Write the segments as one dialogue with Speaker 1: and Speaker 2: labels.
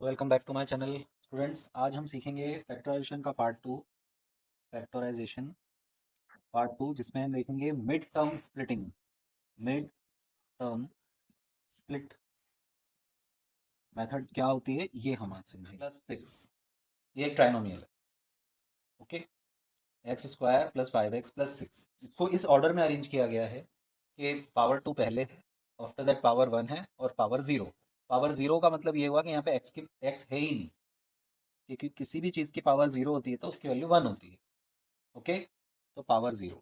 Speaker 1: Welcome back to my channel students. आज हम सीखेंगे फैक्टराइजेशन का पार्ट टू जिसमें हम देखेंगे mid term splitting. Mid term split method क्या होती है ये हम आज समझेंगे। +6 ये एक ट्राइनोमियल है। Okay, x square plus 5x plus 6 इसको इस ऑर्डर में अरेंज किया गया है कि पावर 2 पहले है, आफ्टर दैट पावर 1 है और पावर 0। पावर 0 का मतलब ये हुआ कि यहाँ पे x है ही नहीं, क्योंकि किसी भी चीज़ की पावर 0 होती है तो उसकी वैल्यू 1 होती है। ओके, तो पावर 0।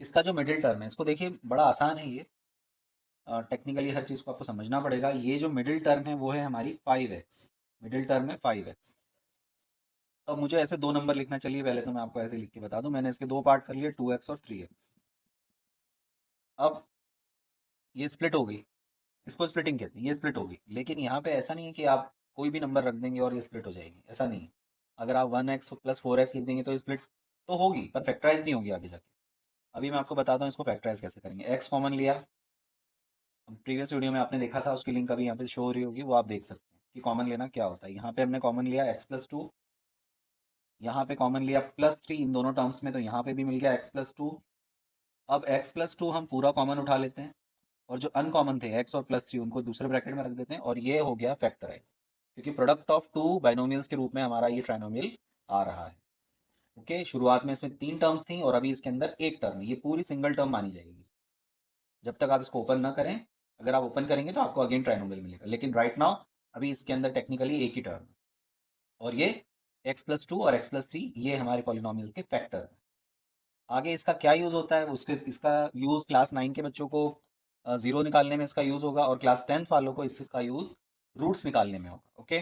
Speaker 1: इसका जो मिडिल टर्म है इसको देखिए, बड़ा आसान है ये। टेक्निकली हर चीज़ को आपको समझना पड़ेगा। ये जो मिडिल टर्म है वो है हमारी 5x। मिडिल टर्म है 5x। तो मुझे ऐसे दो नंबर लिखना, चलिए पहले तो मैं आपको ऐसे लिख के बता दूं। मैंने इसके दो पार्ट कर लिए, 2x और 3x। अब ये स्प्लिट हो गई, इसको स्प्लिटिंग कहते हैं। ये स्प्लिट होगी, लेकिन यहाँ पे ऐसा नहीं है कि आप कोई भी नंबर रख देंगे और ये स्प्लिट हो जाएगी, ऐसा नहीं है। अगर आप 1x प्लस 4x लिख देंगे तो स्प्लिट तो होगी, पर फैक्टराइज नहीं होगी आगे जाके। अभी मैं आपको बताता हूँ इसको फैक्टराइज कैसे करेंगे। एक्स कॉमन लिया, प्रीवियस वीडियो में आपने देखा था, उसकी लिंक अभी यहाँ पे शो हो रही होगी, वो आप देख सकते हैं कि कॉमन लेना क्या होता है। यहाँ पे हमने कॉमन लिया x+2, यहाँ पे कॉमन लिया +3 इन दोनों टर्म्स में, तो यहाँ पे भी मिल गया x+2। अब x+2 हम पूरा कॉमन उठा लेते हैं, और जो अनकॉमन थे x और +3 उनको दूसरे ब्रैकेट में रख देते हैं, और ये हो गया फैक्टराइज, क्योंकि प्रोडक्ट ऑफ टू बाइनोमियल्स के रूप में हमारा ये ट्राइनोमियल आ रहा है। ओके, शुरुआत में इसमें 3 टर्म्स थी और अभी इसके अंदर एक टर्म है, ये पूरी सिंगल टर्म मानी जाएगी जब तक आप इसको ओपन ना करें। अगर आप ओपन करेंगे तो आपको अगेन ट्राइनोमियल मिलेगा, लेकिन राइट नाउ अभी इसके अंदर टेक्निकली एक ही टर्म है, और ये x+2 और x+3 ये हमारे पॉलिनोमियल के फैक्टर हैं। आगे इसका क्या यूज़ होता है, उसके इसका यूज़ क्लास 9 के बच्चों को जीरो निकालने में इसका यूज़ होगा, और क्लास 10th वालों को इसका यूज़ रूट्स निकालने में होगा। ओके,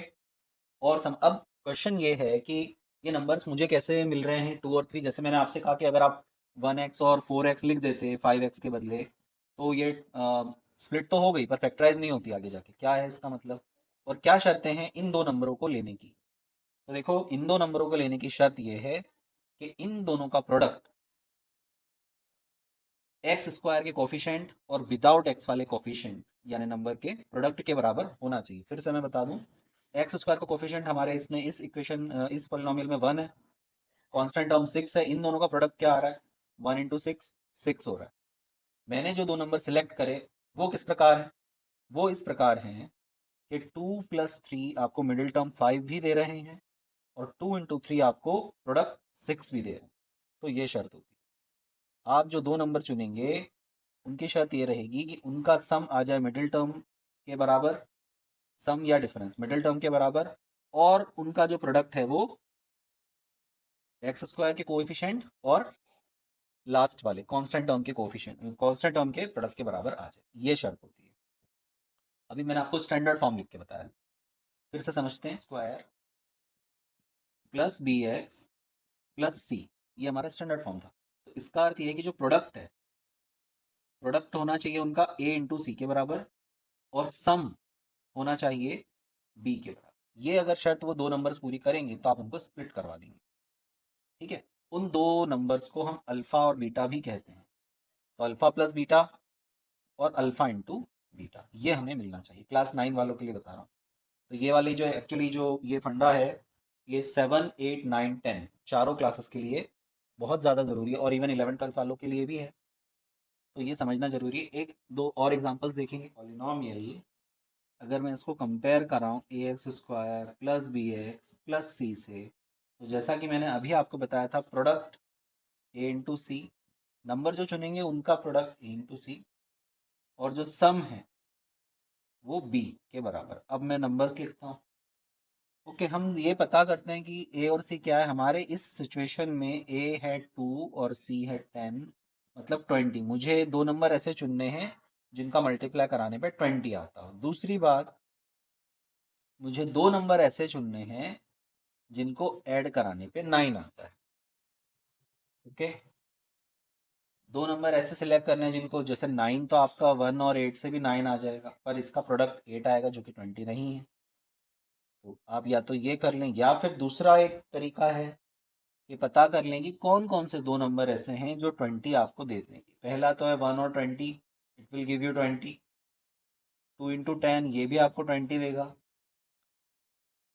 Speaker 1: और अब क्वेश्चन ये है कि ये नंबर्स मुझे कैसे मिल रहे हैं 2 और 3। जैसे मैंने आपसे कहा कि अगर आप 1x और 4x लिख देते 5x के बदले, तो ये स्प्लिट तो हो गई, पर फैक्टराइज नहीं होती आगे जाके। क्या है इसका मतलब, और क्या शर्तें हैं इन दो नंबरों को लेने की। तो देखो, इन दो नंबरों को लेने की शर्त ये है कि इन दोनों का प्रोडक्ट एक्स स्क्वायर के कोफिशिएंट और विदाउट एक्स वाले कोफिशिएंट यानी नंबर के प्रोडक्ट के बराबर होना चाहिए। फिर से मैं बता दूं, एक्स स्क्वायर का कोफिशिएंट हमारे इसमें इस इक्वेशन इस पॉलिनोमियल में 1 है, कांस्टेंट टर्म 6 है। इन दोनों का प्रोडक्ट क्या आ रहा है, 1 × 6 6 हो रहा है। मैंने जो दो नंबर सिलेक्ट करे वो किस प्रकार है, वो इस प्रकार हैं कि 2 + 3 आपको मिडिल टर्म 5 भी दे रहे हैं, और 2 × 3 आपको प्रोडक्ट 6 भी दे रहे हैं। तो ये शर्त होती है। आप जो दो नंबर चुनेंगे उनकी शर्त ये रहेगी कि उनका सम आ जाए मिडिल टर्म के बराबर, सम या डिफरेंस मिडिल टर्म के बराबर, और उनका जो प्रोडक्ट है वो एक्स स्क्वायर के कोएफिशिएंट और लास्ट वाले कांस्टेंट टर्म के कोएफिशिएंट, कांस्टेंट टर्म के प्रोडक्ट के बराबर आ जाए। ये शर्त होती है। अभी मैंने आपको स्टैंडर्ड फॉर्म लिख के बताया, फिर से समझते हैं। स्क्वायर प्लस bx प्लस सी, ये हमारा स्टैंडर्ड फॉर्म था। तो इसका अर्थ ये है कि जो प्रोडक्ट है, प्रोडक्ट होना चाहिए उनका a × c के बराबर, और सम होना चाहिए b के बराबर। ये अगर शर्त वो दो नंबर्स पूरी करेंगे तो आप उनको स्प्लिट करवा देंगे। ठीक है, उन दो नंबर्स को हम अल्फा और बीटा भी कहते हैं। तो अल्फा प्लस बीटा और अल्फा इंटू बीटा, ये हमें मिलना चाहिए। क्लास 9 वालों के लिए बता रहा हूँ। तो ये वाली जो एक्चुअली जो ये फंडा है, ये 7 8 9 10 चारों क्लासेस के लिए बहुत ज़्यादा ज़रूरी है, और इवन 11 12 वालों के लिए भी है। तो ये समझना जरूरी है। एक दो और एग्जांपल्स देखेंगे। पॉलिनोमियल अगर मैं इसको कंपेयर कर रहा हूँ ax² प्लस bx प्लस सी से, तो जैसा कि मैंने अभी आपको बताया था, प्रोडक्ट a × c, नंबर जो चुनेंगे उनका प्रोडक्ट a × c, और जो सम है वो b के बराबर। अब मैं नंबर्स लिखता हूँ। ओके, हम ये पता करते हैं कि a और c क्या है। हमारे इस सिचुएशन में a है 2 और c है 10, मतलब 20। मुझे दो नंबर ऐसे चुनने हैं जिनका मल्टीप्लाई कराने पे 20 आता हो। दूसरी बात, मुझे दो नंबर ऐसे चुनने हैं जिनको ऐड कराने पे 9 आता है। ओके, दो नंबर ऐसे सिलेक्ट करने हैं जिनको, जैसे 9 तो आपका 1 और 8 से भी 9 आ जाएगा, पर इसका प्रोडक्ट 8 आएगा जो कि 20 नहीं है। तो आप या तो ये कर लें, या फिर दूसरा एक तरीका है, ये पता कर लें कि कौन कौन से दो नंबर ऐसे हैं जो 20 आपको दे देंगे। पहला तो है 1 और 20, इट विल गिव यू 20। 2 × 10 ये भी आपको 20 देगा।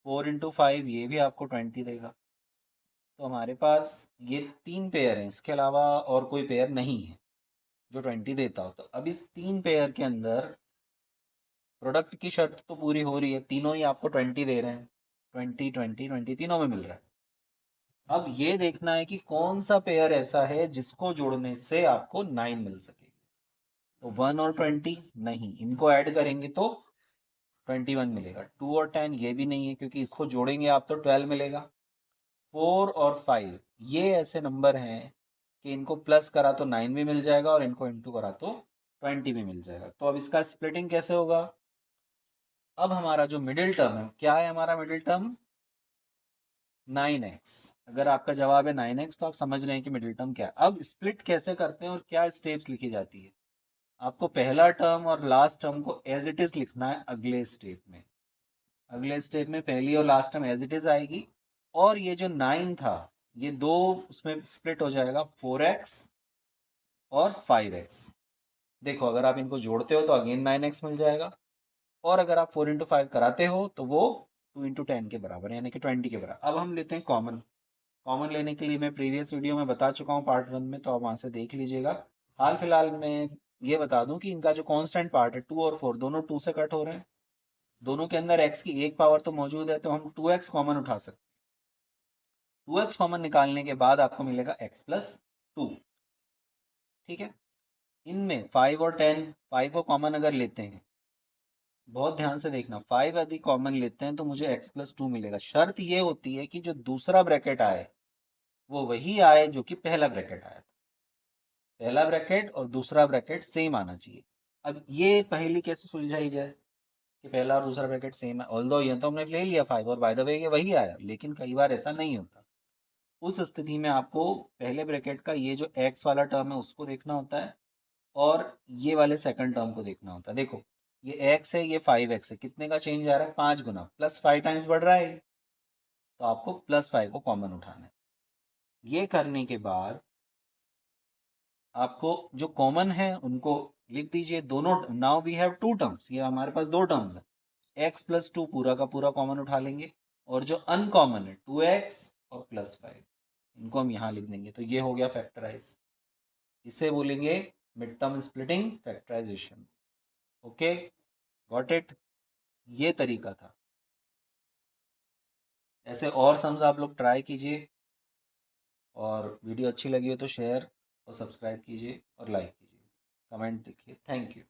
Speaker 1: 4 इंटू 5 ये भी आपको 20 देगा। तो हमारे पास ये 3 पेयर हैं, इसके अलावा और कोई पेयर नहीं है जो 20 देता हो। तो अब इस 3 पेयर के अंदर प्रोडक्ट की शर्त तो पूरी हो रही है, तीनों ही आपको 20 दे रहे हैं, 20 20 20 तीनों में मिल रहा है। अब ये देखना है कि कौन सा पेयर ऐसा है जिसको जोड़ने से आपको 9 मिल सके। तो 1 और 20 नहीं, इनको ऐड करेंगे तो 21 मिलेगा। 2 और 10 ये भी नहीं है क्योंकि इसको जोड़ेंगे आप तो 12 मिलेगा। 4 और 5 ये ऐसे नंबर हैं कि इनको प्लस करा तो 9 भी मिल जाएगा और इनको इंटू करा तो 20 भी मिल जाएगा। तो अब इसका स्प्लिटिंग कैसे होगा? अब हमारा जो मिडिल टर्म है, क्या है हमारा मिडिल टर्म? 9x। अगर आपका जवाब है 9x तो आप समझ रहे हैं कि मिडिल टर्म क्या है। अब स्प्लिट कैसे करते हैं और क्या स्टेप्स लिखी जाती है? आपको पहला टर्म और लास्ट टर्म को एज इट इज लिखना है अगले स्टेप में। अगले स्टेप में पहली और last term as it is आएगी, और ये जो 9 था ये दो उसमें स्प्लिट हो जाएगा, 4x और 5x। देखो अगर आप इनको जोड़ते हो तो अगेन 9x मिल जाएगा, और अगर आप 4 इंटू 5 कराते हो तो वो 2 इंटू 10 के बराबर यानी कि 20 के बराबर। अब हम लेते हैं कॉमन। कॉमन लेने के लिए मैं प्रीवियस वीडियो में बता चुका हूँ पार्ट 1 में, तो आप वहाँ से देख लीजिएगा। हाल फिलहाल में ये बता दूं कि इनका जो कांस्टेंट पार्ट है 2 और 4 दोनों 2 से कट हो रहे हैं। दोनों के अंदर x की एक पावर तो मौजूद है, तो हम 2x कॉमन उठा सकते हैं। 2x कॉमन निकालने के बाद आपको मिलेगा x प्लस 2। ठीक है, इनमें 5 और 10, 5 को कॉमन अगर लेते हैं, बहुत ध्यान से देखना, 5 यदि कॉमन लेते हैं तो मुझे x प्लस 2 मिलेगा। शर्त ये होती है कि जो दूसरा ब्रैकेट आए वो वही आए जो कि पहला ब्रैकेट आया था। पहला ब्रैकेट और दूसरा ब्रैकेट सेम आना चाहिए। अब ये पहेली कैसे सुलझाई जाए कि पहला और दूसरा ब्रैकेट सेम है? ऑल्दो ये तो हमने ले लिया 5 और बाय द वे ये वही आया, लेकिन कई बार ऐसा नहीं होता। उस स्थिति में आपको पहले ब्रैकेट का ये जो x वाला टर्म है उसको देखना होता है, और ये वाले सेकंड टर्म को देखना होता है। देखो ये x है, ये 5x है, कितने का चेंज आ रहा है? 5 गुना, प्लस 5 टाइम्स बढ़ रहा है, तो आपको प्लस 5 को कॉमन उठाना है। ये करने के बाद आपको जो कॉमन है उनको लिख दीजिए दोनों। Now we have two terms, ये हमारे पास दो टर्म्स है। x प्लस 2 पूरा का पूरा कॉमन उठा लेंगे, और जो अनकॉमन है 2x और प्लस 5 इनको हम यहाँ लिख देंगे। तो ये हो गया फैक्टराइज, इसे बोलेंगे mid term splitting factorisation. Okay, got it? ये तरीका था। ऐसे और सम्स आप लोग ट्राई कीजिए, और वीडियो अच्छी लगी हो तो शेयर और सब्सक्राइब कीजिए और लाइक कीजिए, कमेंट लिखिए। Thank you.